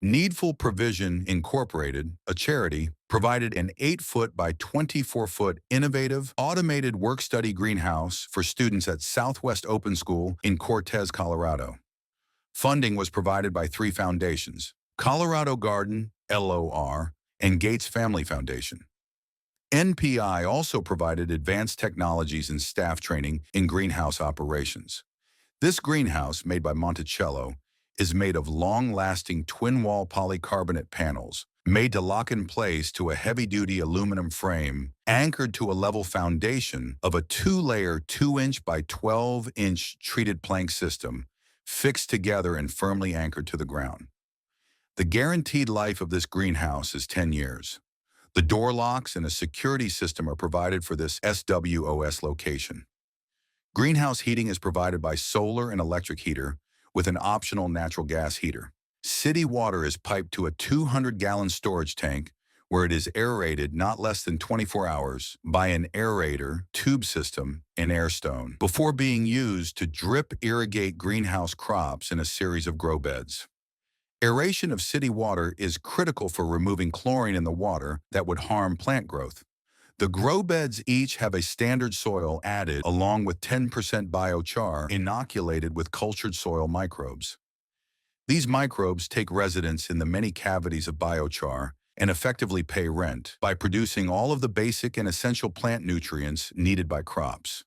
Needful Provision Incorporated, a charity, provided an 8-foot by 24-foot innovative automated work-study greenhouse for students at Southwest Open School in Cortez, Colorado. Funding was provided by three foundations: Colorado Garden, LOR, and Gates Family Foundation. NPI also provided advanced technologies and staff training in greenhouse operations. This greenhouse, made by Monticello, is made of long-lasting twin-wall polycarbonate panels, made to lock in place to a heavy-duty aluminum frame, anchored to a level foundation of a two-layer 2-inch by 12-inch treated plank system, fixed together and firmly anchored to the ground. The guaranteed life of this greenhouse is 10 years. The door locks and a security system are provided for this SWOS location. Greenhouse heating is provided by solar and electric heater with an optional natural gas heater. City water is piped to a 200-gallon storage tank where it is aerated not less than 24 hours by an aerator tube system and airstone before being used to drip irrigate greenhouse crops in a series of grow beds. Aeration of city water is critical for removing chlorine in the water that would harm plant growth. The grow beds each have a standard soil added along with 10% biochar inoculated with cultured soil microbes. These microbes take residence in the many cavities of biochar and effectively pay rent by producing all of the basic and essential plant nutrients needed by crops.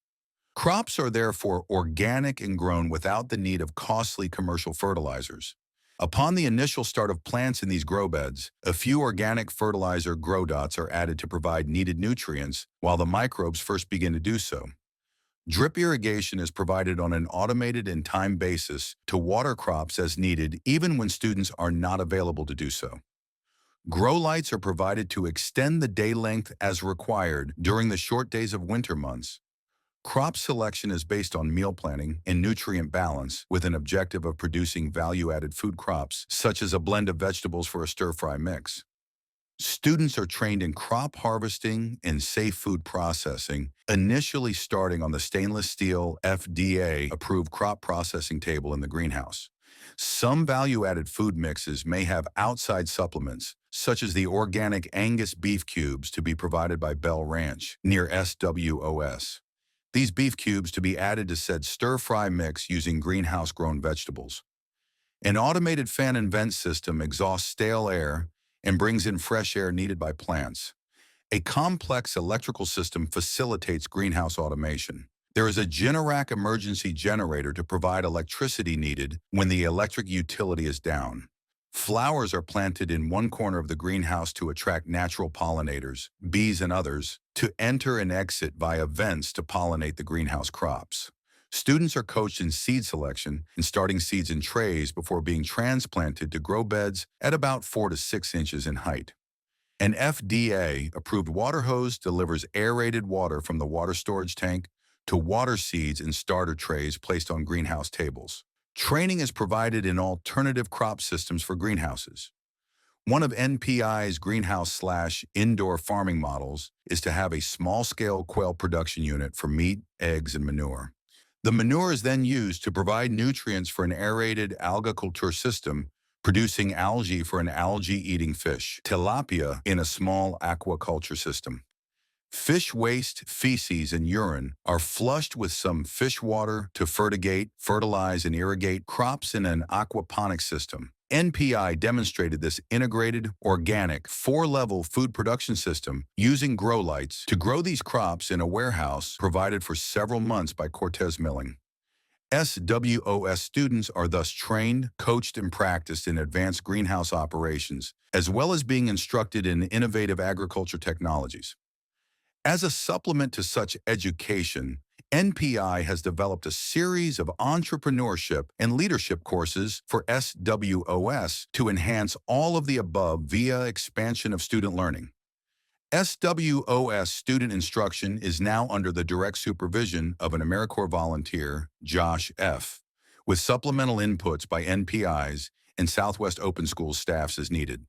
Crops are therefore organic and grown without the need of costly commercial fertilizers. Upon the initial start of plants in these grow beds, a few organic fertilizer grow dots are added to provide needed nutrients while the microbes first begin to do so. Drip irrigation is provided on an automated and timed basis to water crops as needed even when students are not available to do so. Grow lights are provided to extend the day length as required during the short days of winter months. Crop selection is based on meal planning and nutrient balance with an objective of producing value-added food crops, such as a blend of vegetables for a stir-fry mix. Students are trained in crop harvesting and safe food processing, initially starting on the stainless steel FDA-approved crop processing table in the greenhouse. Some value-added food mixes may have outside supplements, such as the organic Angus beef cubes to be provided by Bell Ranch near SWOS. These beef cubes to be added to said stir-fry mix using greenhouse-grown vegetables. An automated fan and vent system exhausts stale air and brings in fresh air needed by plants. A complex electrical system facilitates greenhouse automation. There is a Generac emergency generator to provide electricity needed when the electric utility is down. Flowers are planted in one corner of the greenhouse to attract natural pollinators, bees and others, to enter and exit via vents to pollinate the greenhouse crops. Students are coached in seed selection and starting seeds in trays before being transplanted to grow beds at about 4 to 6 inches in height. An FDA-approved water hose delivers aerated water from the water storage tank to water seeds in starter trays placed on greenhouse tables. Training is provided in alternative crop systems for greenhouses. One of NPI's greenhouse/indoor farming models is to have a small-scale quail production unit for meat, eggs, and manure. The manure is then used to provide nutrients for an aerated algaculture system, producing algae for an algae-eating fish, tilapia, in a small aquaculture system. Fish waste, feces, and urine are flushed with some fish water to fertigate, fertilize, and irrigate crops in an aquaponics system. NPI demonstrated this integrated, organic, 4-level food production system using grow lights to grow these crops in a warehouse provided for several months by Cortez Milling. SWOS students are thus trained, coached, and practiced in advanced greenhouse operations, as well as being instructed in innovative agriculture technologies. As a supplement to such education, NPI has developed a series of entrepreneurship and leadership courses for SWOS to enhance all of the above via expansion of student learning. SWOS student instruction is now under the direct supervision of an AmeriCorps volunteer, Josh F., with supplemental inputs by NPI's and Southwest Open School staffs as needed.